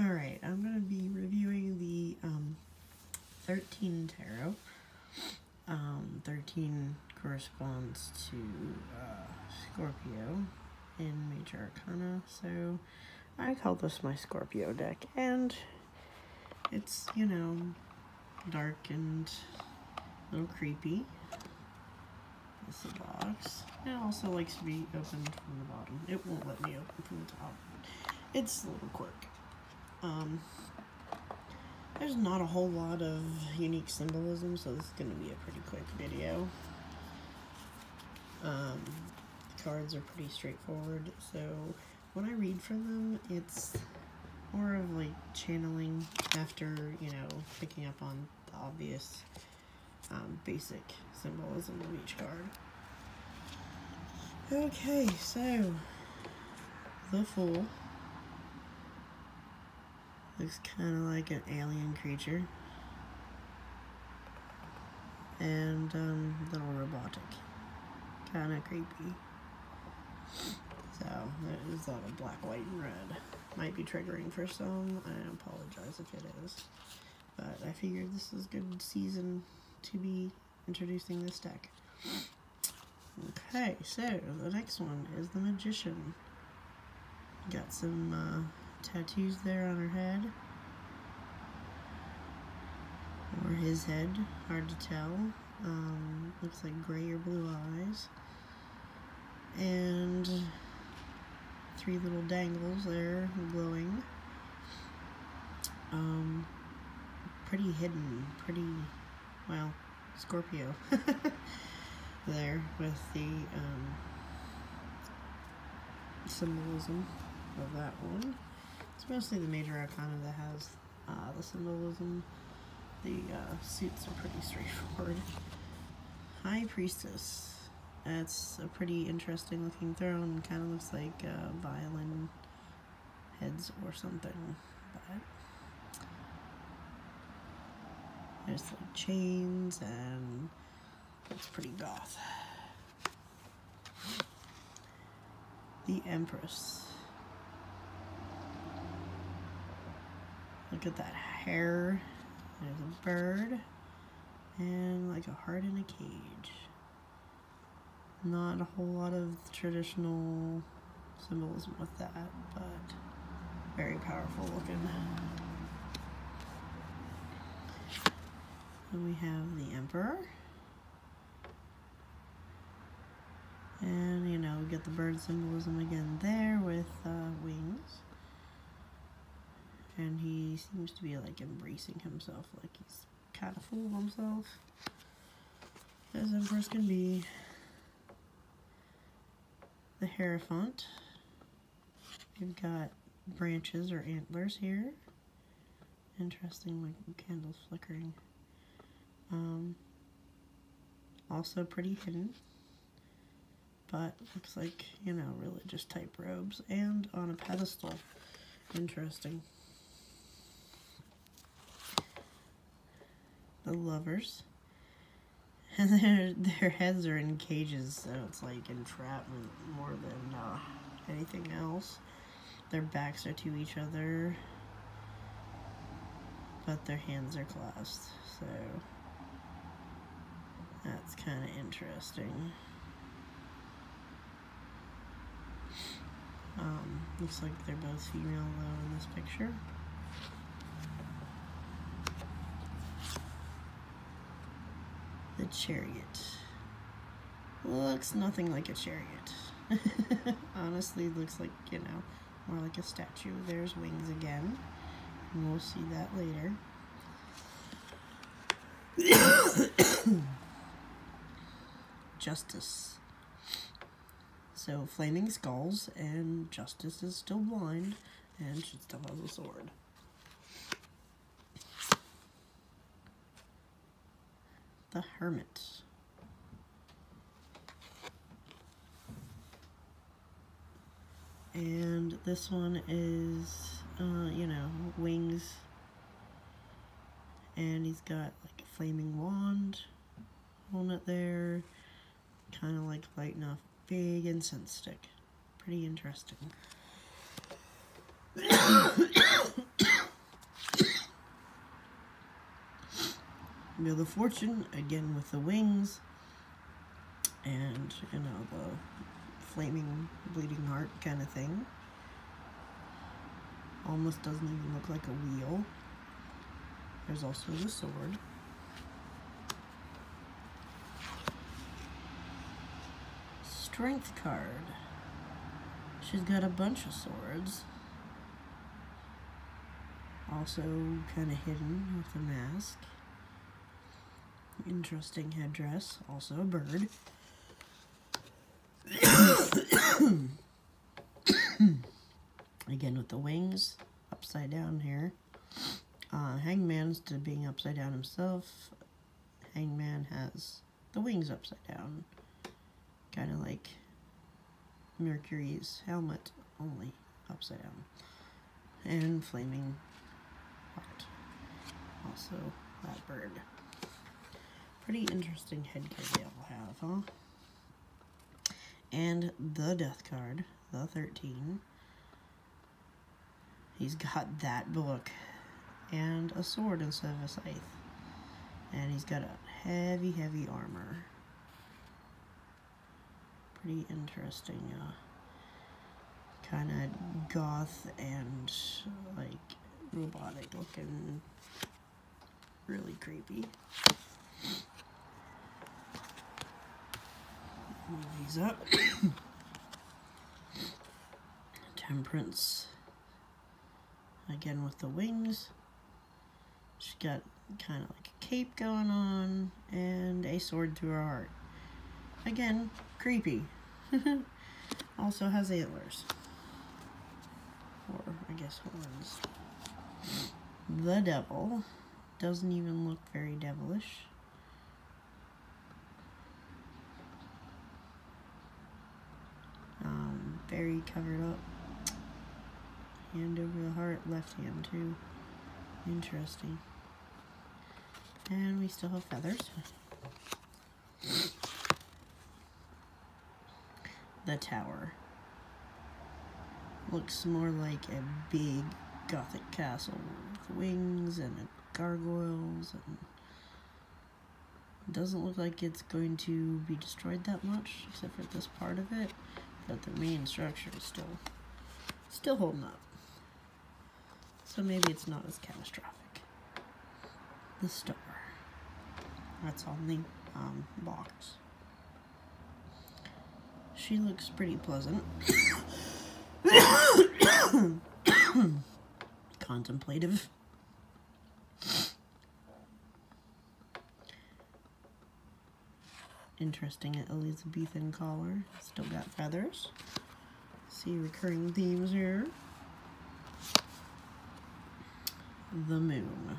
Alright, I'm going to be reviewing the XIII Tarot. 13 corresponds to Scorpio in Major Arcana, so I call this my Scorpio deck, and it's, you know, dark and a little creepy. This is the box. It also likes to be opened from the bottom. It won't let me open from the top. It's a little quirk. There's not a whole lot of unique symbolism, so this is going to be a pretty quick video. The cards are pretty straightforward, so when I read from them, it's more of like channeling after, you know, picking up on the obvious basic symbolism of each card. Okay, so the Fool looks kind of like an alien creature, and a little robotic, kind of creepy. So there's a lot of black, white, and red. Might be triggering for some. I apologize if it is, but I figured this is a good season to be introducing this deck. Okay, so the next one is the Magician. Got some tattoos there on her head, or his head, hard to tell. Looks like gray or blue eyes, and 3 little dangles there glowing. Pretty hidden, pretty, well, Scorpio there with the symbolism of that one. It's mostly the Major Arcana that has the symbolism. The suits are pretty straightforward. High Priestess. That's a pretty interesting looking throne. Kind of looks like violin heads or something. But there's like chains, and it's pretty goth. The Empress. Look at that hair. There's a bird and like a heart in a cage. Not a whole lot of traditional symbolism with that, but very powerful looking. Then we have the Emperor. And, you know, we get the bird symbolism again there with wings. And he seems to be like embracing himself, like he's kind of full of himself, as Empress can be. The Hierophant. You've got branches or antlers here. Interesting, like candles flickering. Also pretty hidden, but looks like, you know, religious type robes, and on a pedestal. Interesting. The Lovers. And their heads are in cages, so it's like entrapment more than anything else. Their backs are to each other, but their hands are clasped, so that's kind of interesting. Looks like they're both female though in this picture. The Chariot. Looks nothing like a chariot. Honestly, looks like, you know, more like a statue. There's wings again, and we'll see that later. Justice. So, flaming skulls, and Justice is still blind, and she still has a sword. The Hermit. And this one is, you know, wings, and he's got like a flaming wand on it there, kind of like lighting off big incense stick. Pretty interesting. Wheel of Fortune, again with the wings, and, you know, the flaming, bleeding heart kind of thing. Almost doesn't even look like a wheel. There's also the sword. Strength card. She's got a bunch of swords. Also kind of hidden with the mask. Interesting headdress. Also a bird. Again with the wings. Upside down here. Hangman's to being upside down himself. Hangman has the wings upside down. Kind of like Mercury's helmet, only upside down. And flaming heart. Also that bird. Pretty interesting head card they all have, huh? And the death card, the 13. He's got that book and a sword instead of a scythe. And he's got a heavy, heavy armor. Pretty interesting, kind of goth and like robotic looking, really creepy. Move these up. Temperance, again with the wings. She's got kind of like a cape going on and a sword through her heart. Again, creepy. Also has antlers. Or, I guess, horns. The devil. Doesn't even look very devilish. Very covered up. Hand over the heart, left hand too. Interesting. And we still have feathers. The tower. Looks more like a big gothic castle with wings and gargoyles, and doesn't look like it's going to be destroyed that much, except for this part of it, but the main structure is still holding up. So maybe it's not as catastrophic. The star. That's on the box. She looks pretty pleasant. Contemplative. Interesting Elizabethan collar. Still got feathers. See recurring themes here. The moon.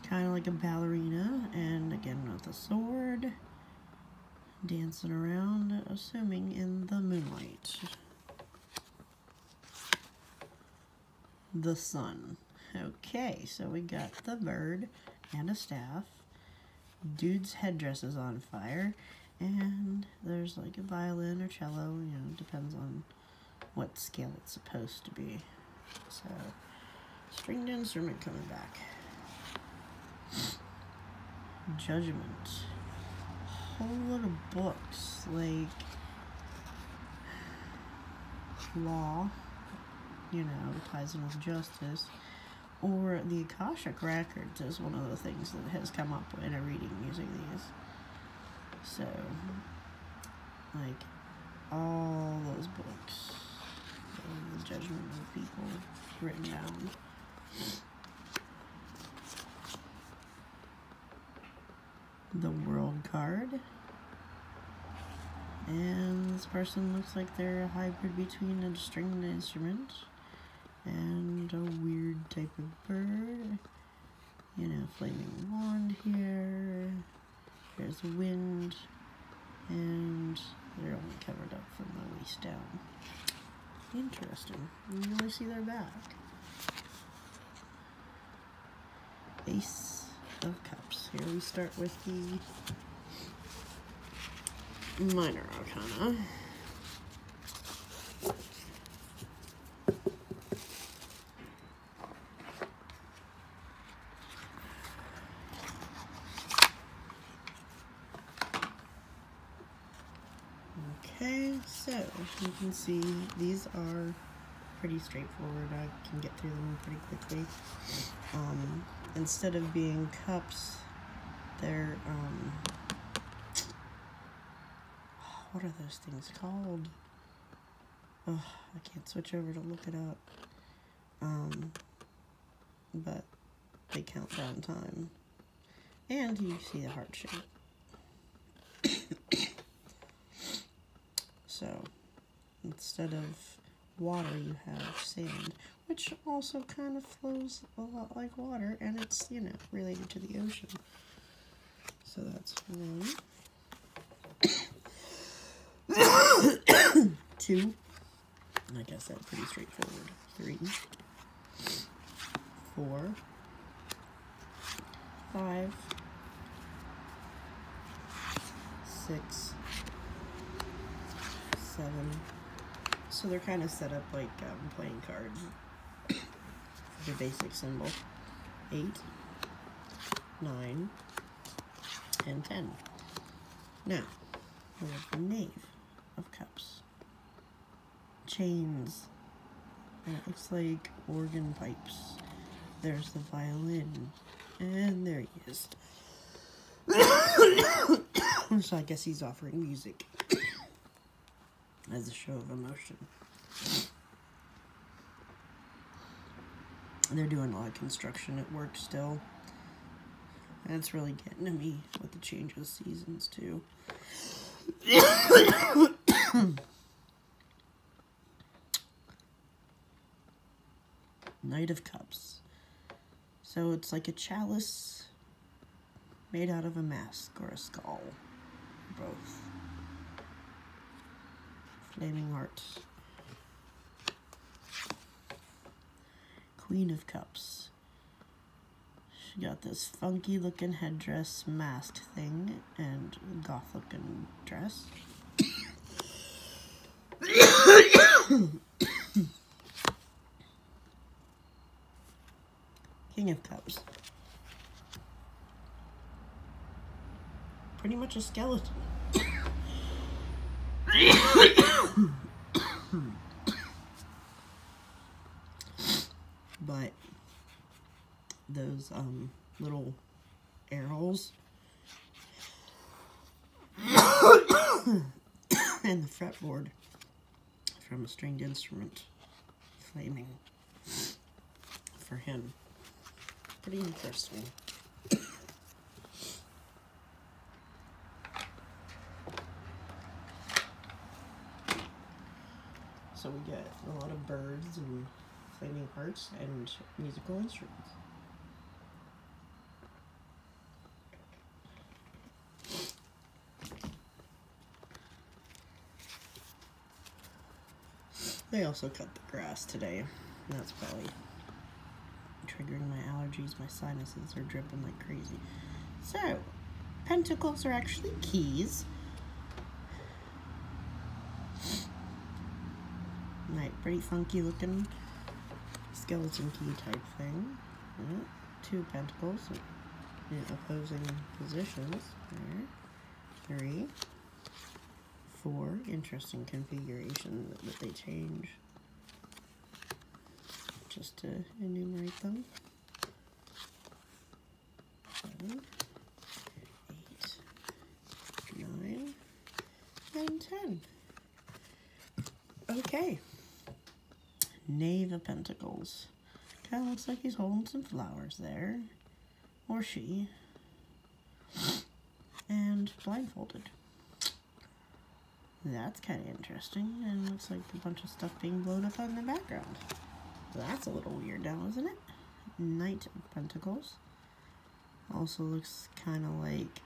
Kind of like a ballerina, and again with a sword. Dancing around, assuming in the moonlight. The sun. Okay, so we got the bird and a staff. Dude's headdress is on fire, and there's like a violin or cello, you know, depends on what scale it's supposed to be. So, stringed instrument coming back. Judgment. Whole lot of books, like law, you know, ties in with justice, or the Akashic Records is one of the things that has come up in a reading using these. So, like, all those books, the judgment of people written down. The World card. And this person looks like they're a hybrid between a stringed instrument and a weird type of bird. You know, flaming wand here. There's wind. And they're only covered up from the waist down. Interesting. You really see their back. Ace of Cups. Here we start with the minor arcana. So, you can see these are pretty straightforward. I can get through them pretty quickly. Instead of being cups, they're, what are those things called? Oh, I can't switch over to look it up. But they count down time. And you see the heart shape. So, instead of water, you have sand, which also kind of flows a lot like water, and it's, you know, related to the ocean. So that's 1. 2. Like I said, pretty straightforward. 3. 4. 5. 6. 7. So they're kind of set up like playing cards. The basic symbol. 8. 9. And 10. Now, we have the Knave of Cups. Chains. And it looks like organ pipes. There's the violin. And there he is. So I guess he's offering music as a show of emotion. They're doing a lot of construction at work still. And it's really getting to me with the change of seasons too. Knight of Cups. So it's like a chalice made out of a mask or a skull. Both. Flaming Hearts. Queen of Cups. She got this funky looking headdress mask thing and goth looking dress. King of Cups. Pretty much a skeleton. But those little arrows and the fretboard from a stringed instrument flaming for him. Pretty interesting. So we get a lot of birds and flaming hearts and musical instruments. They also cut the grass today, and that's probably triggering my allergies. My sinuses are dripping like crazy. So, pentacles are actually keys. Right, pretty funky looking skeleton key type thing. 2 pentacles in opposing positions. There. 3. 4. Interesting configuration that they change. Just to enumerate them. 7, 8, 9, and 10. Okay. Knave of Pentacles. Kind of looks like he's holding some flowers there. Or she. And blindfolded. That's kind of interesting. And looks like a bunch of stuff being blown up in the background. That's a little weird now, isn't it? Knight of Pentacles. Also looks kind of like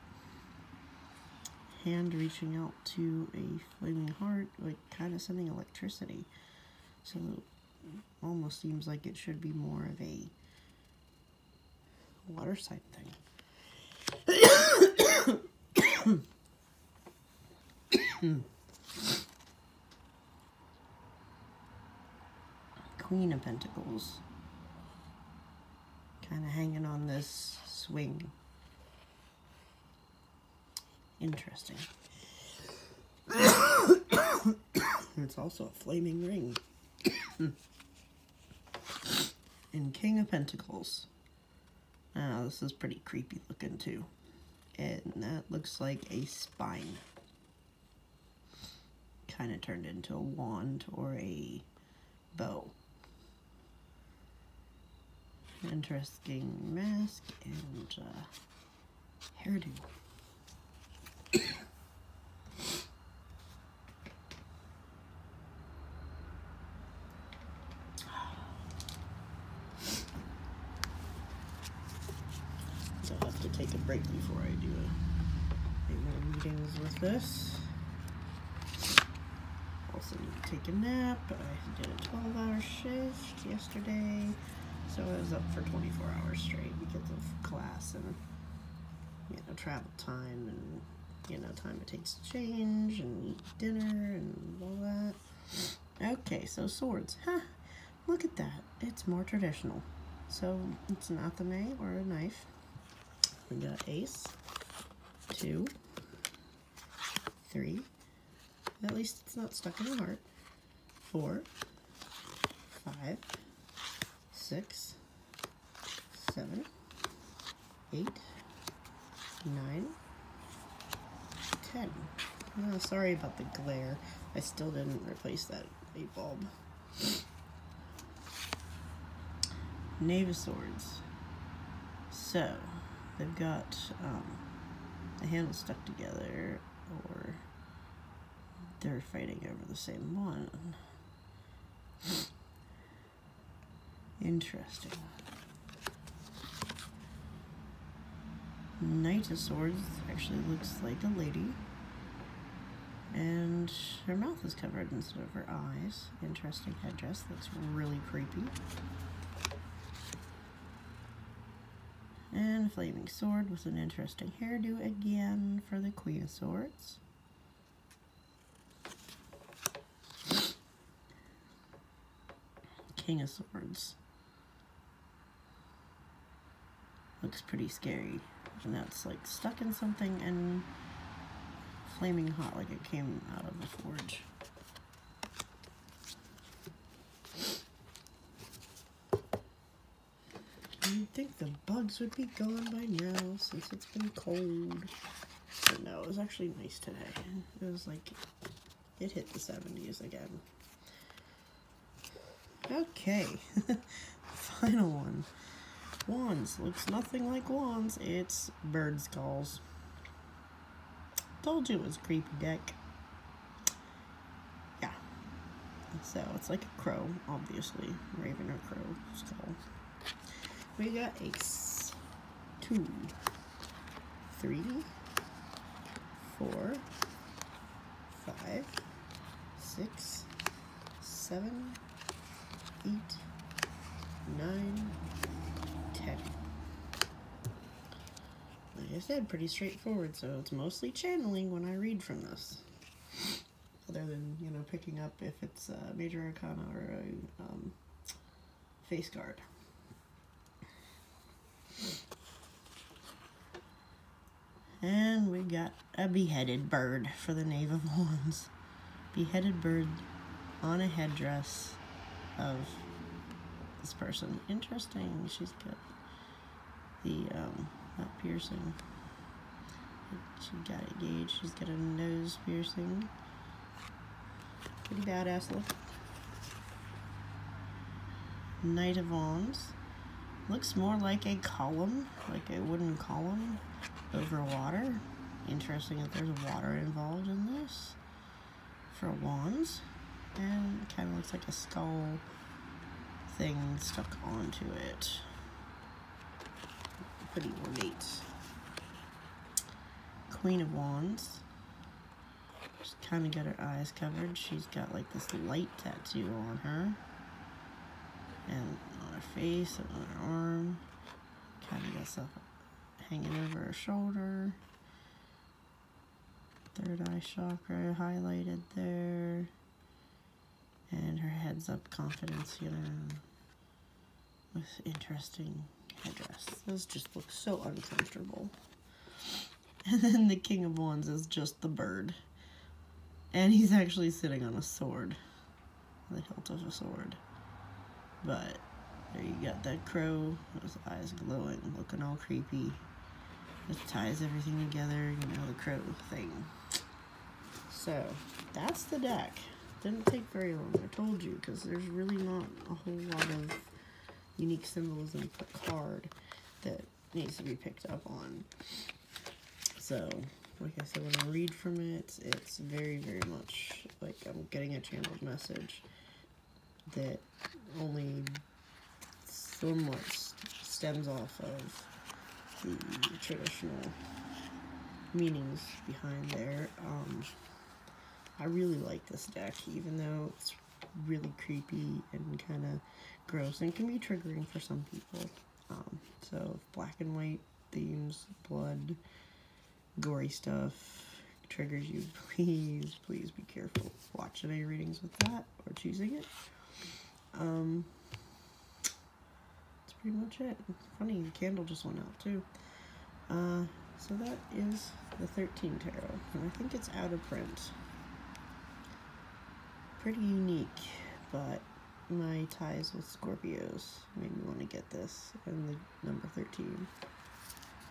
hand reaching out to a flaming heart, like kind of sending electricity. So almost seems like it should be more of a water side thing. Queen of Pentacles. Kind of hanging on this swing. Interesting. It's also a flaming ring. And King of Pentacles. Oh, this is pretty creepy looking too. And that looks like a spine. Kind of turned into a wand or a bow. Interesting mask and hairdo. So I'll have to take a break before I do any more readings with this. Also need to take a nap. I did a 12-hour shift yesterday, so I was up for 24 hours straight because of class and, you know, travel time and, you know, time it takes to change and eat dinner and all that. Okay, so swords. Huh, look at that. It's more traditional. So it's an athame or a knife. We got ace, 2, 3. At least it's not stuck in the heart. 4, 5, 6, 7, 8, 9, 10. Oh, sorry about the glare. I still didn't replace that light bulb. Knave of Swords. So, they've got the handles stuck together, or they're fighting over the same one. Interesting. Knight of Swords actually looks like a lady, and her mouth is covered instead of her eyes. Interesting headdress. Looks really creepy. And flaming sword with an interesting hairdo again for the Queen of Swords. King of Swords. Looks pretty scary. And that's like stuck in something and flaming hot, like it came out of the forge. You'd think the bugs would be gone by now since it's been cold. But no, it was actually nice today. It was like, it hit the 70s again. Okay, final one. Wands. Looks nothing like wands. It's bird skulls. Told you it was a creepy deck. Yeah. So it's like a crow, obviously. Raven or crow skull. We got ace. 2, 3, 4, 5, 6, 7, 8, 9, 10. Like I said, pretty straightforward, so it's mostly channeling when I read from this. Other than, you know, picking up if it's a major arcana or a face card. And we got a beheaded bird for the Knave of Wands. Beheaded bird on a headdress of this person. Interesting. She's got the that piercing. She got it gauged. She's got a nose piercing. Pretty badass look. Knight of Wands. Looks more like a column, like a wooden column over water. Interesting that there's water involved in this for wands. And it kind of looks like a skull thing stuck onto it. Pretty ornate. Queen of Wands. She's kind of got her eyes covered. She's got like this light tattoo on her. And on her face and on her arm. Kind of got stuff hanging over her shoulder. Third eye chakra highlighted there. And her heads up confidence, you know, with interesting headdress. This just looks so uncomfortable. And then the King of Wands is just the bird. And he's actually sitting on a sword. The hilt of a sword. But there you got that crow, his eyes glowing, looking all creepy. It ties everything together, you know, the crow thing. So, that's the deck. Didn't take very long, I told you, because there's really not a whole lot of unique symbolism per card that needs to be picked up on. So, like I said, when I read from it, it's very, very much like I'm getting a channeled message that only somewhat stems off of the traditional meanings behind there. I really like this deck, even though it's really creepy and kind of gross and can be triggering for some people. So black and white themes, blood, gory stuff triggers you, please be careful watching any readings with that or choosing it. That's pretty much it. Funny, the candle just went out too. So that is the XIII Tarot, and I think it's out of print. Pretty unique, but my ties with Scorpios made me want to get this, and the number 13.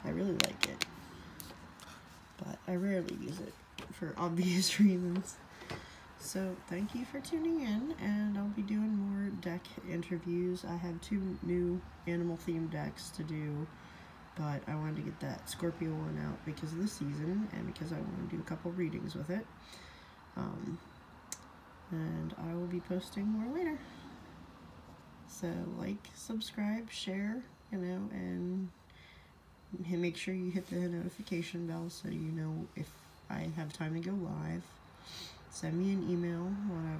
I really like it, but I rarely use it for obvious reasons. So thank you for tuning in, and I'll be doing more deck interviews. I have 2 new animal themed decks to do, but I wanted to get that Scorpio one out because of the season and because I want to do a couple readings with it. And I will be posting more later. So like, subscribe, share, you know, and make sure you hit the notification bell so you know if I have time to go live. Send me an email when